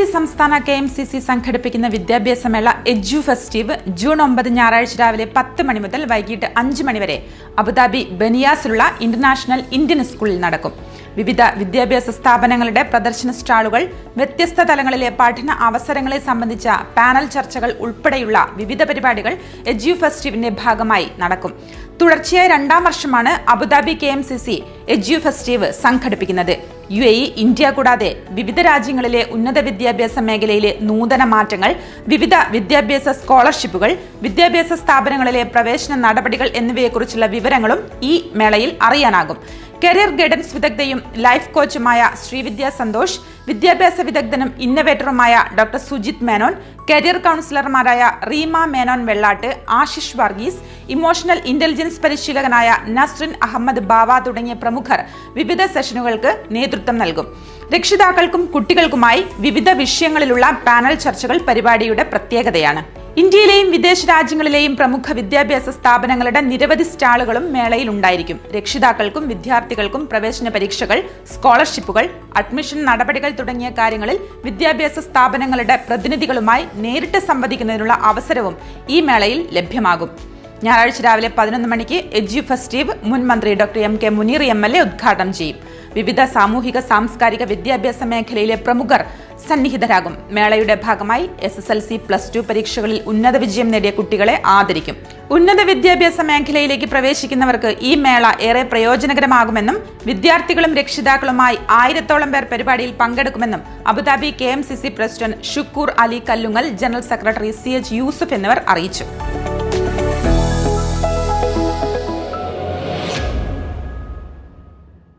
Abu Dhabi സംസ്ഥാന KMCC സംഘടിപ്പിക്കുന്ന വിദ്യാഭ്യാസ മേള എഡ്യു ഫെസ്റ്റീവ് ജൂൺ 9 ഞായറാഴ്ച രാവിലെ 10 മണി മുതൽ വൈകിട്ട് 5 മണി വരെ അബുദാബി ബനിയാസിലുള്ള ഇന്റർനാഷണൽ ഇന്ത്യൻ സ്കൂളിൽ നടക്കും. വിവിധ വിദ്യാഭ്യാസ സ്ഥാപനങ്ങളുടെ പ്രദർശന സ്റ്റാളുകൾ, വ്യത്യസ്ത തലങ്ങളിലെ പഠന അവസരങ്ങളെ സംബന്ധിച്ച പാനൽ ചർച്ചകൾ ഉൾപ്പെടെയുള്ള വിവിധ പരിപാടികൾ എഡ്യു ഫെസ്റ്റീവിന്റെ ഭാഗമായി നടക്കും. തുടർച്ചയായ 2ാം വർഷമാണ് അബുദാബി KMCC എഡ്യു ഫെസ്റ്റീവ് സംഘടിപ്പിക്കുന്നത്. UAE, ഇന്ത്യ കൂടാതെ വിവിധ രാജ്യങ്ങളിലെ ഉന്നത വിദ്യാഭ്യാസ മേഖലയിലെ നൂതന മാറ്റങ്ങൾ, വിവിധ വിദ്യാഭ്യാസ സ്കോളർഷിപ്പുകൾ, വിദ്യാഭ്യാസ സ്ഥാപനങ്ങളിലെ പ്രവേശന നടപടികൾ എന്നിവയെക്കുറിച്ചുള്ള വിവരങ്ങളും ഈ മേളയിൽ അറിയാനാകും. കരിയർ ഗൈഡൻസ് വിദഗ്ധയും ലൈഫ് കോച്ചുമായ ശ്രീവിദ്യ സന്തോഷ്, വിദ്യാഭ്യാസ വിദഗ്ധനും ഇന്നവേറ്ററുമായ ഡോക്ടർ സുജിത് മേനോൻ, കരിയർ കൗൺസിലർമാരായ റീമ മേനോൻ വെള്ളാട്ട്, ആശിഷ് വർഗീസ്, ഇമോഷണൽ ഇന്റലിജൻസ് പരിശീലകനായ നസ്രിൻ അഹമ്മദ് ബാവ തുടങ്ങിയ പ്രമുഖർ വിവിധ സെഷനുകൾക്ക് നേതൃത്വം നൽകും. രക്ഷിതാക്കൾക്കും കുട്ടികൾക്കുമായി വിവിധ വിഷയങ്ങളിലുള്ള പാനൽ ചർച്ചകൾ പരിപാടിയുടെ പ്രത്യേകതയാണ്. ഇന്ത്യയിലെയും വിദേശ രാജ്യങ്ങളിലെയും പ്രമുഖ വിദ്യാഭ്യാസ സ്ഥാപനങ്ങളുടെ നിരവധി സ്റ്റാളുകളും മേളയിൽ ഉണ്ടായിരിക്കും. രക്ഷിതാക്കൾക്കും വിദ്യാർത്ഥികൾക്കും പ്രവേശന പരീക്ഷകൾ, സ്കോളർഷിപ്പുകൾ, അഡ്മിഷൻ നടപടികൾ തുടങ്ങിയ കാര്യങ്ങളിൽ വിദ്യാഭ്യാസ സ്ഥാപനങ്ങളുടെ പ്രതിനിധികളുമായി നേരിട്ട് സംവദിക്കുന്നതിനുള്ള അവസരവും ഈ മേളയിൽ ലഭ്യമാകും. ഞായറാഴ്ച രാവിലെ 11 മണിക്ക് എഡ്യു ഫെസ്റ്റീവ് മുൻ മന്ത്രി ഡോക്ടർ MK മുനീർ MLA ഉദ്ഘാടനം ചെയ്യും. വിവിധ സാമൂഹിക സാംസ്കാരിക വിദ്യാഭ്യാസ മേഖലയിലെ പ്രമുഖർ സന്നിഹിതരാകും. മേളയുടെ ഭാഗമായി SSLC, +2 പരീക്ഷകളിൽ ഉന്നത വിജയം നേടിയ കുട്ടികളെ ആദരിക്കും. ഉന്നത വിദ്യാഭ്യാസ മേഖലയിലേക്ക് പ്രവേശിക്കുന്നവർക്ക് ഈ മേള ഏറെ പ്രയോജനകരമാകുമെന്നും വിദ്യാർത്ഥികളും രക്ഷിതാക്കളുമായി 1000ഓളം പേർ പരിപാടിയിൽ പങ്കെടുക്കുമെന്നും Abu Dhabi KMCC president Shukkur Ali Kallungal, general secretary CH Yusuf എന്നിവർ അറിയിച്ചു.